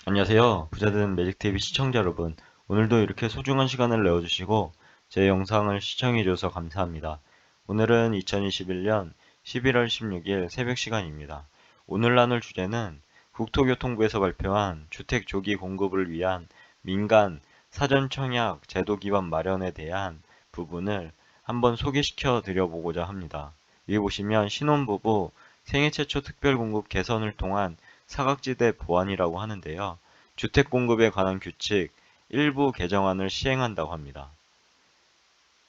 안녕하세요. 부자든 매직TV 시청자 여러분. 오늘도 이렇게 소중한 시간을 내어주시고 제 영상을 시청해주셔서 감사합니다. 오늘은 2021년 11월 16일 새벽 시간입니다. 오늘 나눌 주제는 국토교통부에서 발표한 주택 조기 공급을 위한 민간 사전 청약 제도 기반 마련에 대한 부분을 한번 소개시켜 드려보고자 합니다. 여기 보시면 신혼부부 생애 최초 특별 공급 개선을 통한 사각지대 보완이라고 하는데요. 주택 공급에 관한 규칙 일부 개정안을 시행한다고 합니다.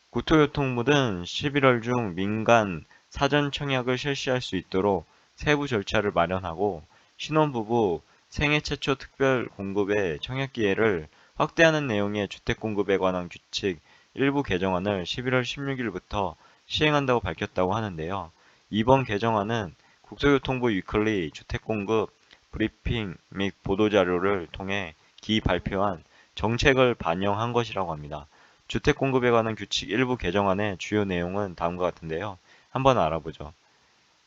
국토교통부는 11월 중 민간 사전 청약을 실시할 수 있도록 세부 절차를 마련하고 신혼부부 생애 최초 특별 공급의 청약 기회를 확대하는 내용의 주택 공급에 관한 규칙 일부 개정안을 11월 16일부터 시행한다고 밝혔다고 하는데요. 이번 개정안은 국토교통부 위클리 주택 공급 브리핑 및 보도자료를 통해 기 발표한 정책을 반영한 것이라고 합니다. 주택 공급에 관한 규칙 일부 개정안의 주요 내용은 다음과 같은데요. 한번 알아보죠.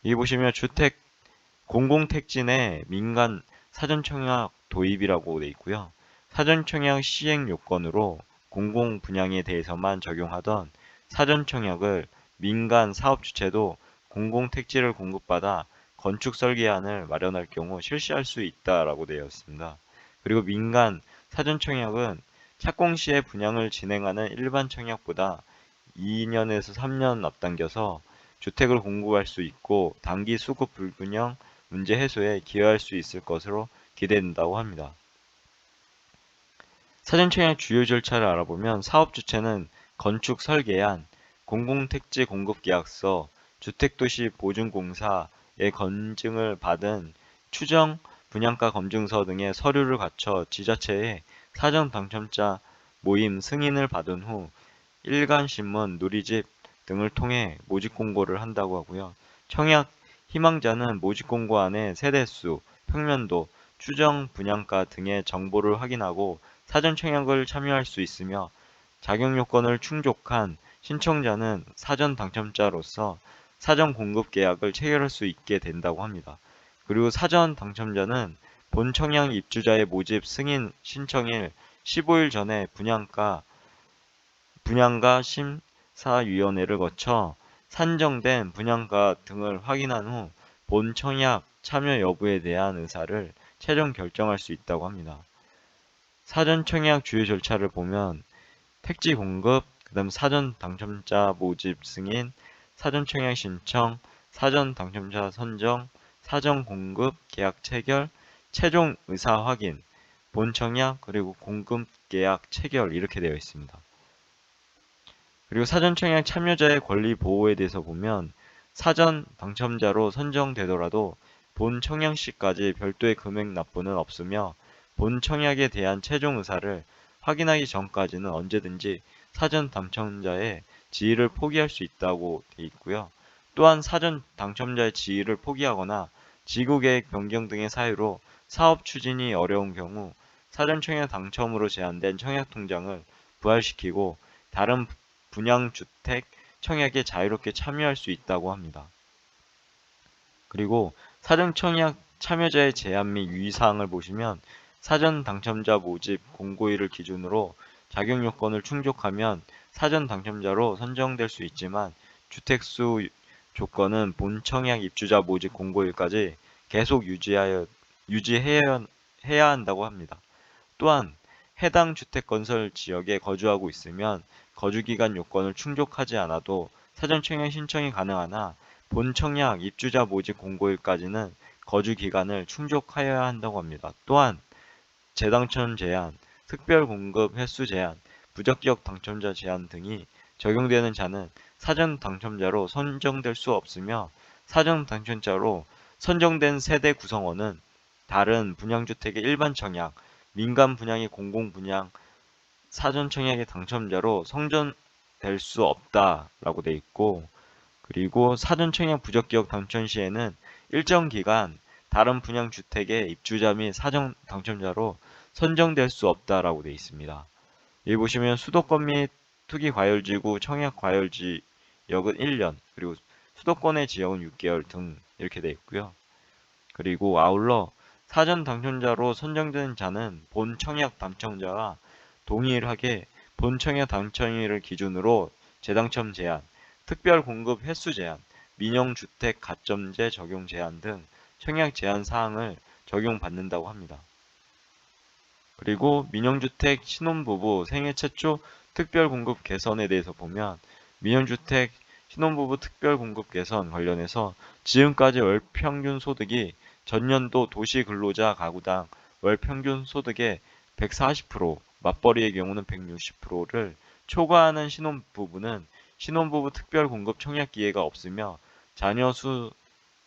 여기 보시면 주택 공공택지 내 민간 사전청약 도입이라고 되어 있고요. 사전청약 시행 요건으로 공공 분양에 대해서만 적용하던 사전청약을 민간 사업주체도 공공택지를 공급받아 건축 설계안을 마련할 경우 실시할 수 있다라고 되어 있습니다. 그리고 민간 사전청약은 착공 시에 분양을 진행하는 일반 청약보다 2년에서 3년 앞당겨서 주택을 공급할 수 있고 단기 수급 불균형 문제 해소에 기여할 수 있을 것으로 기대된다고 합니다. 사전청약 주요 절차를 알아보면 사업 주체는 건축 설계안, 공공택지 공급계약서, 주택도시 보증공사의 검증을 받은 추정 분양가 검증서 등의 서류를 갖춰 지자체의 사전 당첨자 모임 승인을 받은 후 일간신문, 누리집 등을 통해 모집 공고를 한다고 하고요. 청약 희망자는 모집 공고 안에 세대수, 평면도, 추정 분양가 등의 정보를 확인하고 사전 청약을 참여할 수 있으며 자격 요건을 충족한 신청자는 사전 당첨자로서 사전 공급 계약을 체결할 수 있게 된다고 합니다. 그리고 사전 당첨자는 본 청약 입주자의 모집 승인 신청일 15일 전에 분양가 심사위원회를 거쳐 산정된 분양가 등을 확인한 후 본 청약 참여 여부에 대한 의사를 최종 결정할 수 있다고 합니다. 사전 청약 주요 절차를 보면 택지 공급, 그다음 사전 당첨자 모집 승인, 사전 청약 신청, 사전 당첨자 선정, 사전 공급 계약 체결, 최종 의사 확인, 본 청약 그리고 공급 계약 체결 이렇게 되어 있습니다. 그리고 사전 청약 참여자의 권리 보호에 대해서 보면 사전 당첨자로 선정되더라도 본 청약 시까지 별도의 금액 납부는 없으며 본 청약에 대한 최종 의사를 확인하기 전까지는 언제든지 사전 당첨자의 지위를 포기할 수 있다고 되어 있고요. 또한 사전 당첨자의 지위를 포기하거나 지구계획 변경 등의 사유로 사업 추진이 어려운 경우 사전 청약 당첨으로 제한된 청약 통장을 부활시키고 다른 분양주택 청약에 자유롭게 참여할 수 있다고 합니다. 그리고 사전 청약 참여자의 제한 및 유의사항을 보시면 사전 당첨자 모집 공고일을 기준으로 자격 요건을 충족하면 사전 당첨자로 선정될 수 있지만 주택수 조건은 본 청약 입주자 모집 공고일까지 계속 유지해야 한다고 합니다. 또한 해당 주택 건설 지역에 거주하고 있으면 거주기간 요건을 충족하지 않아도 사전 청약 신청이 가능하나 본 청약 입주자 모집 공고일까지는 거주 기간을 충족하여야 한다고 합니다. 또한 재당첨 제한, 특별 공급 횟수 제한, 부적격 당첨자 제한 등이 적용되는 자는 사전 당첨자로 선정될 수 없으며 사전 당첨자로 선정된 세대 구성원은 다른 분양주택의 일반 청약, 민간 분양의 공공 분양, 사전 청약의 당첨자로 선정될 수 없다라고 돼 있고 그리고 사전 청약 부적격 당첨 시에는 일정 기간 다른 분양 주택의 입주자 및 사전 당첨자로 선정될 수 없다라고 되어 있습니다. 여기 보시면 수도권 및 투기 과열지구 청약 과열 지역은 1년, 그리고 수도권의 지역은 6개월 등 이렇게 되어 있고요. 그리고 아울러 사전 당첨자로 선정된 자는 본 청약 당첨자와 동일하게 본 청약 당첨일을 기준으로 재당첨 제한, 특별 공급 횟수 제한, 민영주택 가점제 적용 제한 등 청약 제한 사항을 적용받는다고 합니다. 그리고 민영주택 신혼부부 생애 최초 특별 공급 개선에 대해서 보면 민영주택 신혼부부 특별 공급 개선 관련해서 지금까지 월 평균 소득이 전년도 도시근로자 가구당 월 평균 소득의 140%, 맞벌이의 경우는 160%를 초과하는 신혼부부는 신혼부부 특별 공급 청약 기회가 없으며 자녀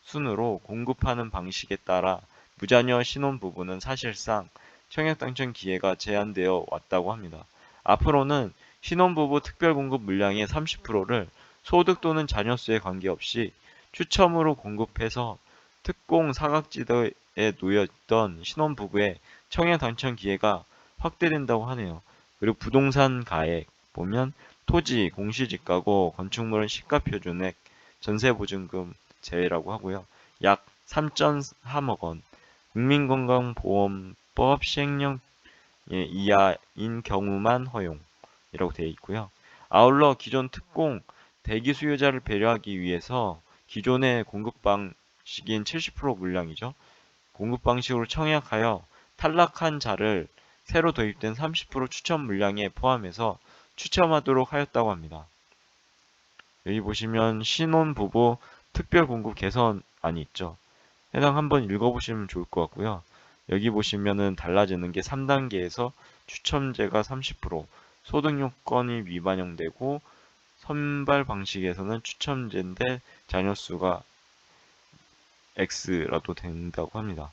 순으로 공급하는 방식에 따라 무자녀 신혼부부는 사실상 청약 당첨 기회가 제한되어 왔다고 합니다. 앞으로는 신혼부부 특별 공급 물량의 30%를 소득 또는 자녀 수에 관계없이 추첨으로 공급해서 특공 사각지대에 놓여있던 신혼부부의 청약 당첨 기회가 확대된다고 하네요. 그리고 부동산 가액 보면 토지, 공시지가고, 건축물은 시가표준액, 전세보증금 제외라고 하고요. 약 3.3억 원, 국민건강보험법 시행령 이하인 경우만 허용이라고 되어 있고요. 아울러 기존 특공 대기 수요자를 배려하기 위해서 기존의 공급 방식인 70% 물량이죠. 공급 방식으로 청약하여 탈락한 자를 새로 도입된 30% 추첨 물량에 포함해서 추첨하도록 하였다고 합니다. 여기 보시면 신혼부부 특별 공급 개선안이 있죠. 해당 한번 읽어보시면 좋을 것 같고요. 여기 보시면은 달라지는 게 3단계에서 추첨제가 30%, 소득 요건이 미반영되고 선발 방식에서는 추첨제인데 자녀 수가 X라도 된다고 합니다.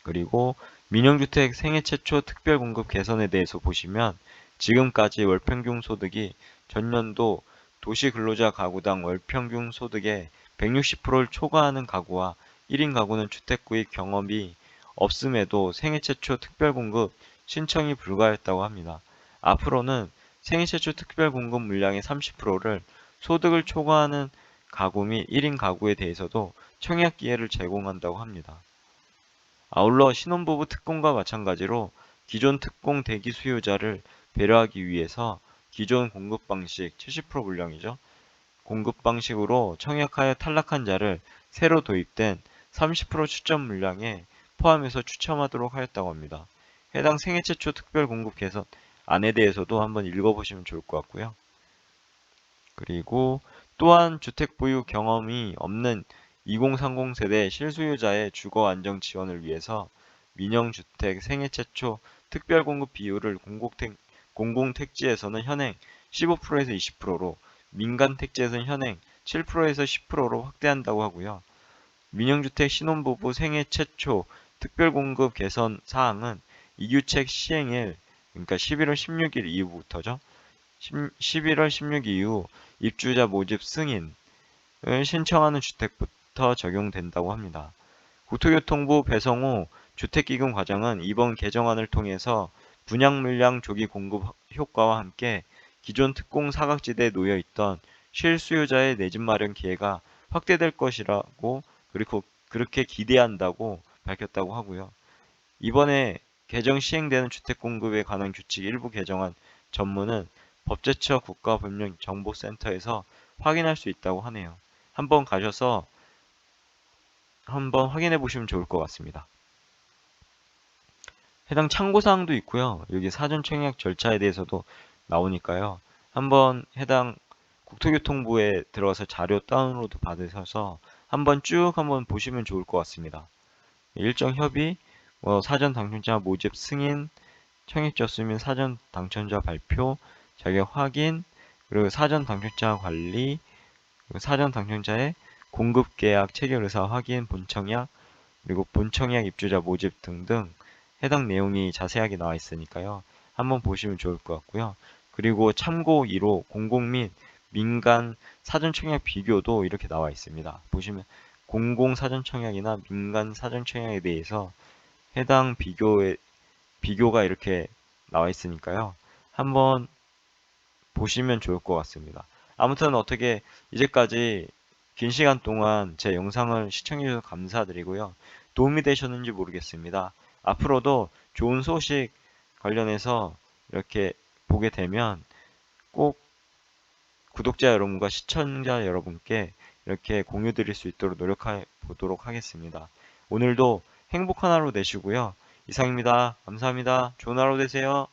그리고 민영주택 생애 최초 특별 공급 개선에 대해서 보시면 지금까지 월평균 소득이 전년도 도시근로자 가구당 월평균 소득의 160%를 초과하는 가구와 1인 가구는 주택 구입 경험이 없음에도 생애 최초 특별 공급 신청이 불가했다고 합니다. 앞으로는 생애 최초 특별 공급 물량의 30%를 소득을 초과하는 가구 및 1인 가구에 대해서도 청약 기회를 제공한다고 합니다. 아울러 신혼부부 특공과 마찬가지로 기존 특공 대기 수요자를 배려하기 위해서 기존 공급 방식 70% 물량이죠. 공급 방식으로 청약하여 탈락한 자를 새로 도입된 30% 추첨 물량에 포함해서 추첨하도록 하였다고 합니다. 해당 생애 최초 특별 공급 개선 안에 대해서도 한번 읽어보시면 좋을 것 같고요. 그리고 또한 주택 보유 경험이 없는 2030 세대 실수요자의 주거 안정 지원을 위해서 민영주택 생애 최초 특별 공급 비율을 공공택지에서는 현행 15%에서 20%로 민간택지에서는 현행 7%에서 10%로 확대한다고 하고요. 민영주택 신혼부부 생애 최초 특별 공급 개선 사항은 이규책 시행일, 그러니까 11월 16일 이후부터죠. 11월 16일 이후 입주자 모집 승인을 신청하는 주택부터 적용된다고 합니다. 국토교통부 배성호 주택기금 과장은 이번 개정안을 통해서 분양 물량 조기 공급 효과와 함께 기존 특공 사각지대에 놓여 있던 실수요자의 내 집 마련 기회가 확대될 것이라고 그리고 그렇게 기대한다고 밝혔다고 하고요. 이번에 개정 시행되는 주택 공급에 관한 규칙 일부 개정안 전문은 법제처 국가법령정보센터에서 확인할 수 있다고 하네요. 한번 가셔서 한번 확인해 보시면 좋을 것 같습니다. 해당 참고사항도 있고요. 여기 사전 청약 절차에 대해서도 나오니까요. 한번 해당 국토교통부에 들어가서 자료 다운로드 받으셔서 한번 쭉 한번 보시면 좋을 것 같습니다. 일정 협의, 사전 당첨자 모집 승인, 청약자 수민 사전 당첨자 발표, 자격 확인, 그리고 사전 당첨자 관리, 그리고 사전 당첨자의 공급 계약 체결 의사 확인, 본청약, 그리고 본청약 입주자 모집 등등 해당 내용이 자세하게 나와 있으니까요. 한번 보시면 좋을 것 같고요. 그리고 참고 2로 공공 및 민간 사전 청약 비교도 이렇게 나와 있습니다. 보시면 공공 사전 청약이나 민간 사전 청약에 대해서 해당 비교가 이렇게 나와 있으니까요. 한번 보시면 좋을 것 같습니다. 아무튼 어떻게 이제까지 긴 시간 동안 제 영상을 시청해 주셔서 감사드리고요. 도움이 되셨는지 모르겠습니다. 앞으로도 좋은 소식 관련해서 이렇게 보게 되면 꼭 구독자 여러분과 시청자 여러분께 이렇게 공유 드릴 수 있도록 노력해 보도록 하겠습니다. 오늘도 행복한 하루 되시고요. 이상입니다. 감사합니다. 좋은 하루 되세요.